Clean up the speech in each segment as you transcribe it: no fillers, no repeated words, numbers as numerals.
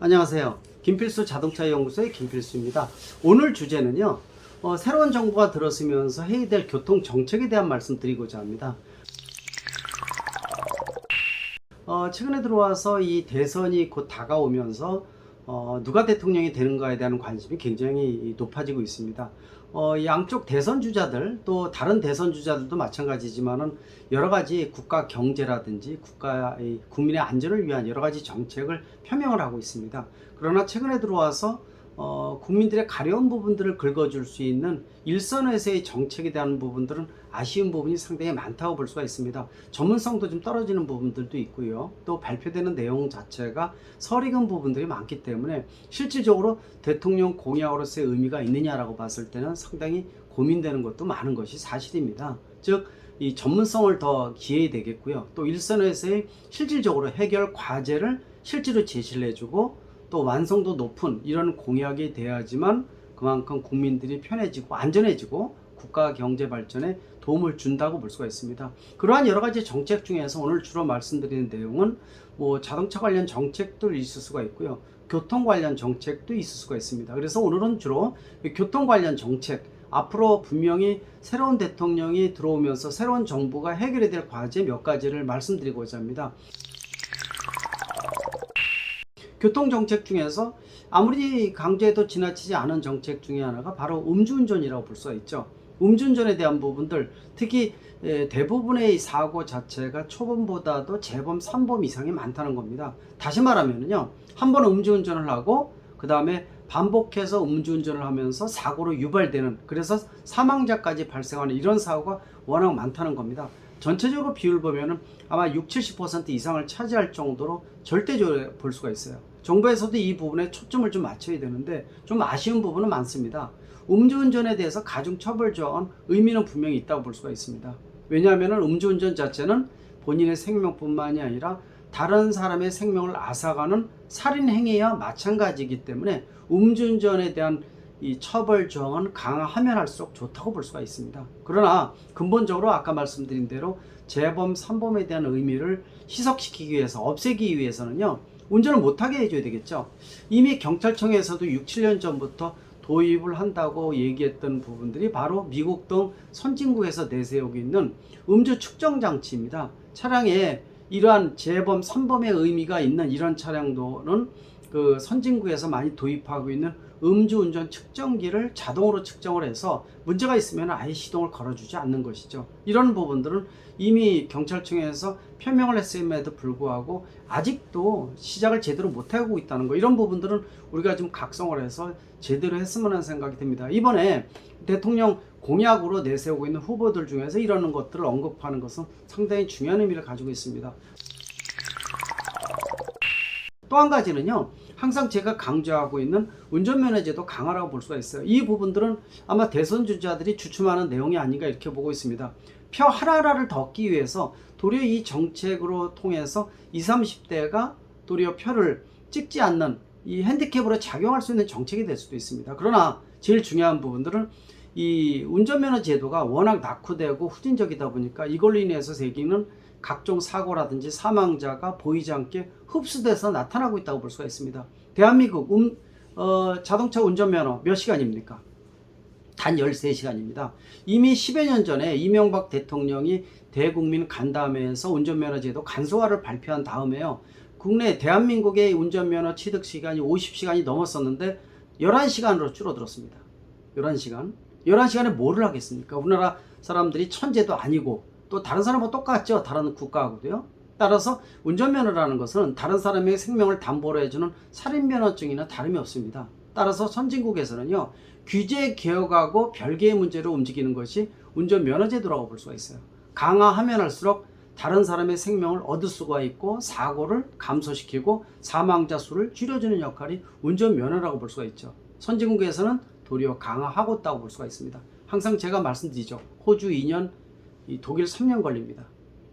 안녕하세요. 김필수 자동차 연구소의 김필수입니다. 오늘 주제는요. 새로운 정부가 들어서면서 회의될 교통 정책에 대한 말씀 드리고자 합니다. 최근에 들어와서 이 대선이 곧 다가오면서 누가 대통령이 되는가에 대한 관심이 굉장히 높아지고 있습니다. 양쪽 대선 주자들 또 다른 대선 주자들도 마찬가지지만은 여러 가지 국가 경제라든지 국민의 안전을 위한 여러 가지 정책을 표명을 하고 있습니다. 그러나 최근에 들어와서 국민들의 가려운 부분들을 긁어줄 수 있는 일선에서의 정책에 대한 부분들은 아쉬운 부분이 상당히 많다고 볼 수가 있습니다. 전문성도 좀 떨어지는 부분들도 있고요. 또 발표되는 내용 자체가 설익은 부분들이 많기 때문에 실질적으로 대통령 공약으로서의 의미가 있느냐라고 봤을 때는 상당히 고민되는 것도 많은 것이 사실입니다. 즉, 이 전문성을 더 기해야 되겠고요. 또 일선에서의 실질적으로 해결 과제를 실제로 제시를 해주고 또 완성도 높은 이런 공약이 돼야지만 그만큼 국민들이 편해지고 안전해지고 국가 경제 발전에 도움을 준다고 볼 수가 있습니다. 그러한 여러 가지 정책 중에서 오늘 주로 말씀드리는 내용은 자동차 관련 정책도 있을 수가 있고요. 교통 관련 정책도 있을 수가 있습니다. 그래서 오늘은 주로 교통 관련 정책, 앞으로 분명히 새로운 대통령이 들어오면서 새로운 정부가 해결해야 될 과제 몇 가지를 말씀드리고자 합니다. 교통정책 중에서 아무리 강조해도 지나치지 않은 정책 중에 하나가 바로 음주운전이라고 볼 수가 있죠. 음주운전에 대한 부분들, 특히 대부분의 사고 자체가 초범보다도 재범, 3범 이상이 많다는 겁니다. 다시 말하면요, 한 번 음주운전을 하고 그 다음에 반복해서 음주운전을 하면서 사고로 유발되는, 그래서 사망자까지 발생하는 이런 사고가 워낙 많다는 겁니다. 전체적으로 비율 보면은 아마 60-70% 이상을 차지할 정도로 절대적으로 볼 수가 있어요. 정부에서도 이 부분에 초점을 좀 맞춰야 되는데 좀 아쉬운 부분은 많습니다. 음주운전에 대해서 가중처벌 조항은 의미는 분명히 있다고 볼 수가 있습니다. 왜냐하면 음주운전 자체는 본인의 생명뿐만이 아니라 다른 사람의 생명을 앗아가는 살인행위와 마찬가지이기 때문에 음주운전에 대한 이 처벌 조항은 강화하면 할수록 좋다고 볼 수가 있습니다. 그러나 근본적으로 아까 말씀드린 대로 재범, 3범에 대한 의미를 희석시키기 위해서, 없애기 위해서는요, 운전을 못하게 해줘야 되겠죠. 이미 경찰청에서도 6-7년 전부터 도입을 한다고 얘기했던 부분들이 바로 미국 등 선진국에서 내세우고 있는 음주 측정 장치입니다. 차량에 이러한 재범, 3범의 의미가 있는 이런 차량도는 그 선진국에서 많이 도입하고 있는 음주운전 측정기를 자동으로 측정을 해서 문제가 있으면 아예 시동을 걸어주지 않는 것이죠. 이런 부분들은 이미 경찰청에서 표명을 했음에도 불구하고 아직도 시작을 제대로 못하고 있다는 거, 이런 부분들은 우리가 좀 각성을 해서 제대로 했으면 하는 생각이 듭니다. 이번에 대통령 공약으로 내세우고 있는 후보들 중에서 이런 것들을 언급하는 것은 상당히 중요한 의미를 가지고 있습니다. 또 한 가지는요, 항상 제가 강조하고 있는 운전면허제도 강화라고 볼 수가 있어요. 이 부분들은 아마 대선 주자들이 주춤하는 내용이 아닌가 이렇게 보고 있습니다. 표 하나하나를 더 얻기 위해서 도리어 이 정책으로 통해서 20-30대가 도리어 표를 찍지 않는 이 핸디캡으로 작용할 수 있는 정책이 될 수도 있습니다. 그러나 제일 중요한 부분들은 이 운전면허 제도가 워낙 낙후되고 후진적이다 보니까 이걸로 인해서 생기는 각종 사고라든지 사망자가 보이지 않게 흡수돼서 나타나고 있다고 볼 수가 있습니다. 대한민국 자동차 운전면허 몇 시간입니까? 단 13시간입니다. 이미 10여 년 전에 이명박 대통령이 대국민 간담회에서 운전면허제도 간소화를 발표한 다음에요, 국내 대한민국의 운전면허 취득 시간이 50시간이 넘었었는데 11시간으로 줄어들었습니다. 11시간에 뭐를 하겠습니까? 우리나라 사람들이 천재도 아니고 또 다른 사람하고 똑같죠. 다른 국가하고도요. 따라서 운전면허라는 것은 다른 사람의 생명을 담보로 해주는 살인면허증이나 다름이 없습니다. 따라서 선진국에서는요, 규제 개혁하고 별개의 문제로 움직이는 것이 운전면허제도라고 볼 수가 있어요. 강화하면 할수록 다른 사람의 생명을 얻을 수가 있고 사고를 감소시키고 사망자 수를 줄여주는 역할이 운전면허라고 볼 수가 있죠. 선진국에서는 도리어 강화하고 있다고 볼 수가 있습니다. 항상 제가 말씀드리죠. 호주 2년, 독일 3년 걸립니다.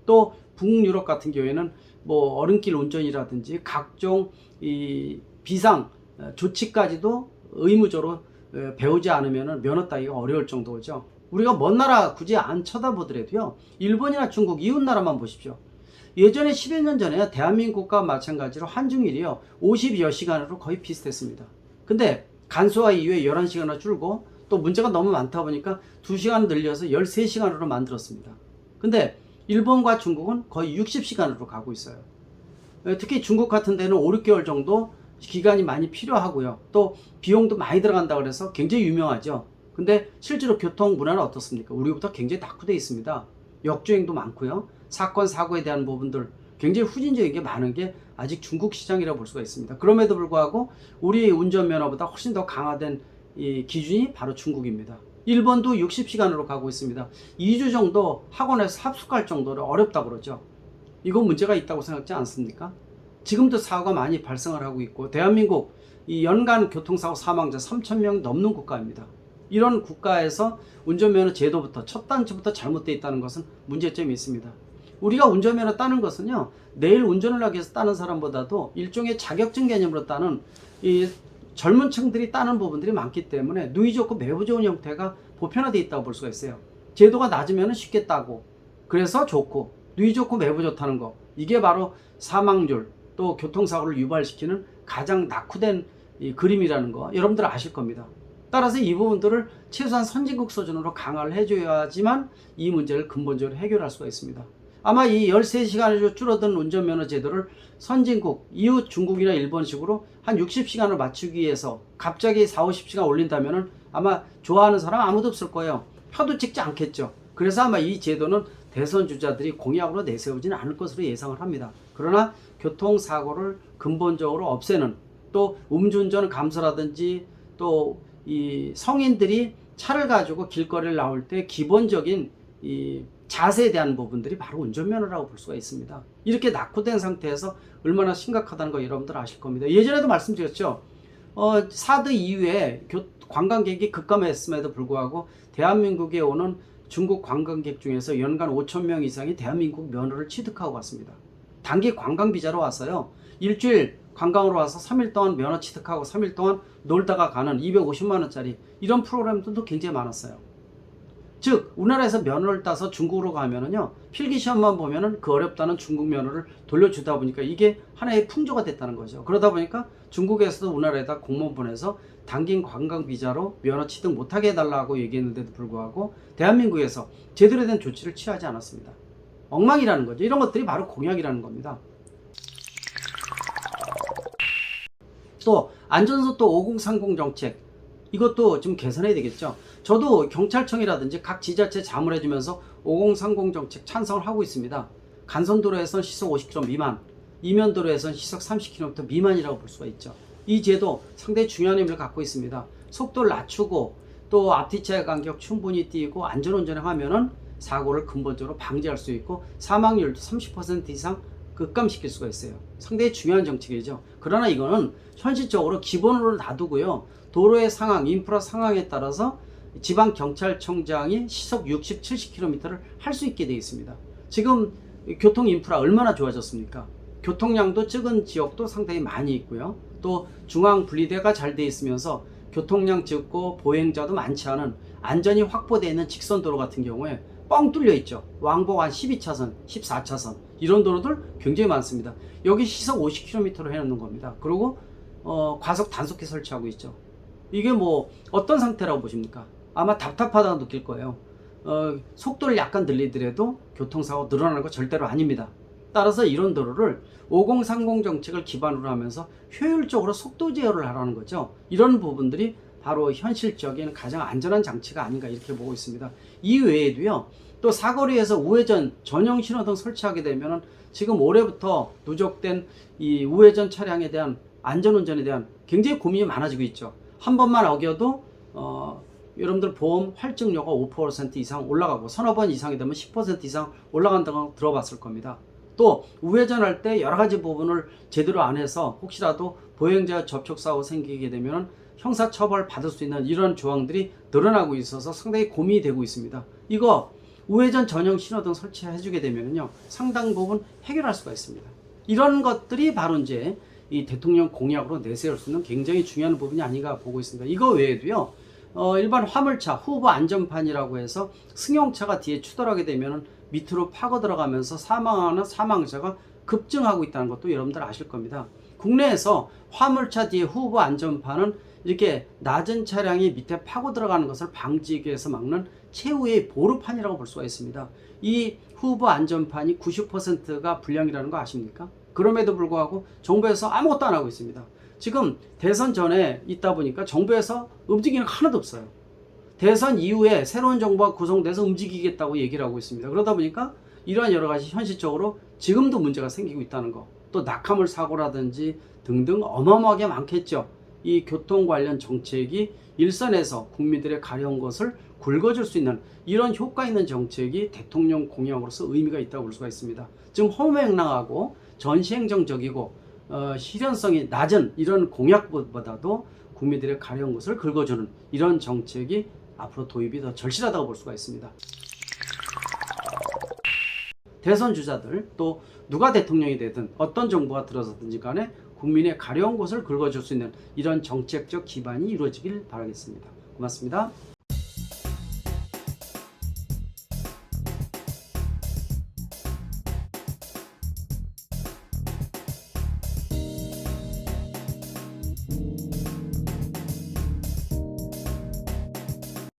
또 북유럽 같은 경우에는 어른길 운전이라든지 각종 이 비상 조치까지도 의무적으로 배우지 않으면 면허 따기가 어려울 정도죠. 우리가 먼 나라 굳이 안 쳐다보더라도요, 일본이나 중국 이웃 나라만 보십시오. 예전에 10여 년 전에 대한민국과 마찬가지로 한중일이요 50여 시간으로 거의 비슷했습니다. 근데 간소화 이후에 11시간으로 줄고 또 문제가 너무 많다 보니까 2시간 늘려서 13시간으로 만들었습니다. 근데 일본과 중국은 거의 60시간으로 가고 있어요. 특히 중국 같은 데는 5, 6개월 정도 기간이 많이 필요하고요. 또 비용도 많이 들어간다 그래서 굉장히 유명하죠. 근데 실제로 교통 문화는 어떻습니까? 우리보다 굉장히 낙후되어 있습니다. 역주행도 많고요. 사건 사고에 대한 부분들 굉장히 후진적인 게 많은 게 아직 중국 시장이라고 볼 수가 있습니다. 그럼에도 불구하고 우리 운전면허보다 훨씬 더 강화된 이 기준이 바로 중국입니다. 일본도 60시간으로 가고 있습니다. 2주 정도 학원에서 합숙할 정도로 어렵다고 그러죠. 이건 문제가 있다고 생각지 않습니까? 지금도 사고가 많이 발생을 하고 있고 대한민국 이 연간 교통사고 사망자 3,000명 넘는 국가입니다. 이런 국가에서 운전면허 제도부터 첫 단추부터 잘못되어 있다는 것은 문제점이 있습니다. 우리가 운전면허 따는 것은요 내일 운전을 하기 위해서 따는 사람보다도 일종의 자격증 개념으로 따는 이 젊은 층들이 따는 부분들이 많기 때문에 누이 좋고 매우 좋은 형태가 보편화되어 있다고 볼 수가 있어요. 제도가 낮으면 쉽게 따고 그래서 좋고 누이 좋고 매우 좋다는 거 이게 바로 사망률 또 교통사고를 유발시키는 가장 낙후된 이 그림이라는 거 여러분들 아실 겁니다. 따라서 이 부분들을 최소한 선진국 수준으로 강화를 해줘야지만 이 문제를 근본적으로 해결할 수가 있습니다. 아마 이 13시간으로 줄어든 운전면허 제도를 선진국, 이웃 중국이나 일본식으로 한 60시간을 맞추기 위해서 갑자기 4, 50시간 올린다면 아마 좋아하는 사람 아무도 없을 거예요. 표도 찍지 않겠죠. 그래서 아마 이 제도는 대선 주자들이 공약으로 내세우지는 않을 것으로 예상을 합니다. 그러나 교통사고를 근본적으로 없애는 또 음주운전 감소라든지 또 이 성인들이 차를 가지고 길거리를 나올 때 기본적인 이 자세에 대한 부분들이 바로 운전면허라고 볼 수가 있습니다. 이렇게 낙후된 상태에서 얼마나 심각하다는 거 여러분들 아실 겁니다. 예전에도 말씀드렸죠. 사드 이후에 관광객이 급감했음에도 불구하고 대한민국에 오는 중국 관광객 중에서 연간 5,000명 이상이 대한민국 면허를 취득하고 왔습니다. 단기 관광비자로 와서요. 일주일 관광으로 와서 3일 동안 면허 취득하고 3일 동안 놀다가 가는 250만 원짜리 이런 프로그램들도 굉장히 많았어요. 즉 우리나라에서 면허를 따서 중국으로 가면은요 필기시험만 보면은 그 어렵다는 중국 면허를 돌려주다 보니까 이게 하나의 풍조가 됐다는 거죠. 그러다 보니까 중국에서도 우리나라에다 공무원 보내서 단기 관광 비자로 면허 취득 못하게 해달라고 얘기했는데도 불구하고 대한민국에서 제대로 된 조치를 취하지 않았습니다. 엉망이라는 거죠. 이런 것들이 바로 공약이라는 겁니다. 또 안전속도 5030 정책 이것도 좀 개선해야 되겠죠. 저도 경찰청이라든지 각 지자체 자문해주면서 5030 정책 찬성을 하고 있습니다. 간선도로에선 시속 50km 미만, 이면도로에선 시속 30km 미만이라고 볼 수가 있죠. 이 제도 상당히 중요한 의미를 갖고 있습니다. 속도를 낮추고 또 앞뒤차의 간격 충분히 띄고 안전운전을 하면은 사고를 근본적으로 방지할 수 있고 사망률도 30% 이상 급감시킬 수가 있어요. 상당히 중요한 정책이죠. 그러나 이거는 현실적으로 기본으로 놔두고요. 도로의 상황, 인프라 상황에 따라서 지방경찰청장이 시속 60, 70km를 할 수 있게 되어 있습니다. 지금 교통 인프라 얼마나 좋아졌습니까? 교통량도 적은 지역도 상당히 많이 있고요. 또 중앙 분리대가 잘 되어 있으면서 교통량 적고 보행자도 많지 않은 안전이 확보되어 있는 직선도로 같은 경우에 뻥 뚫려 있죠. 왕복 한 12차선, 14차선 이런 도로들 굉장히 많습니다. 여기 시속 50km로 해놓는 겁니다. 그리고 과속 단속기 설치하고 있죠. 이게 뭐 어떤 상태라고 보십니까? 아마 답답하다고 느낄 거예요. 속도를 약간 늘리더라도 교통사고 늘어나는 거 절대로 아닙니다. 따라서 이런 도로를 5030 정책을 기반으로 하면서 효율적으로 속도 제어를 하라는 거죠. 이런 부분들이 바로 현실적인 가장 안전한 장치가 아닌가 이렇게 보고 있습니다. 이 외에도요. 또 사거리에서 우회전 전용 신호등 설치하게 되면은 지금 올해부터 누적된 이 우회전 차량에 대한 안전운전에 대한 굉장히 고민이 많아지고 있죠. 한 번만 어겨도 여러분들 보험 할증료가 5% 이상 올라가고 서너 번 이상이 되면 10% 이상 올라간다고 들어봤을 겁니다. 또 우회전할 때 여러 가지 부분을 제대로 안 해서 혹시라도 보행자 접촉사고 생기게 되면 형사처벌 받을 수 있는 이런 조항들이 늘어나고 있어서 상당히 고민이 되고 있습니다. 이거 우회전 전용 신호등 설치해주게 되면요 상당 부분 해결할 수가 있습니다. 이런 것들이 바로 이제 이 대통령 공약으로 내세울 수 있는 굉장히 중요한 부분이 아닌가 보고 있습니다. 이거 외에도요 일반 화물차 후보 안전판이라고 해서 승용차가 뒤에 추돌하게 되면 밑으로 파고 들어가면서 사망하는 사망자가 급증하고 있다는 것도 여러분들 아실 겁니다. 국내에서 화물차 뒤에 후보 안전판은 이렇게 낮은 차량이 밑에 파고 들어가는 것을 방지하기 위해서 막는 최후의 보루판이라고 볼 수가 있습니다. 이 후보 안전판이 90%가 불량이라는 거 아십니까? 그럼에도 불구하고 정부에서 아무것도 안 하고 있습니다. 지금 대선 전에 있다 보니까 정부에서 움직이는 거 하나도 없어요. 대선 이후에 새로운 정부가 구성돼서 움직이겠다고 얘기를 하고 있습니다. 그러다 보니까 이러한 여러 가지 현실적으로 지금도 문제가 생기고 있다는 거, 또 낙하물 사고라든지 등등 어마어마하게 많겠죠. 이 교통 관련 정책이 일선에서 국민들의 가려운 것을 굵어줄 수 있는 이런 효과 있는 정책이 대통령 공약으로서 의미가 있다고 볼 수가 있습니다. 지금 허무맹랑하고 전시행정적이고 실현성이 낮은 이런 공약보다도 국민들의 가려운 것을 긁어주는 이런 정책이 앞으로 도입이 더 절실하다고 볼 수가 있습니다. 대선 주자들 또 누가 대통령이 되든 어떤 정부가 들어서든지 간에 국민의 가려운 것을 긁어줄 수 있는 이런 정책적 기반이 이루어지길 바라겠습니다. 고맙습니다.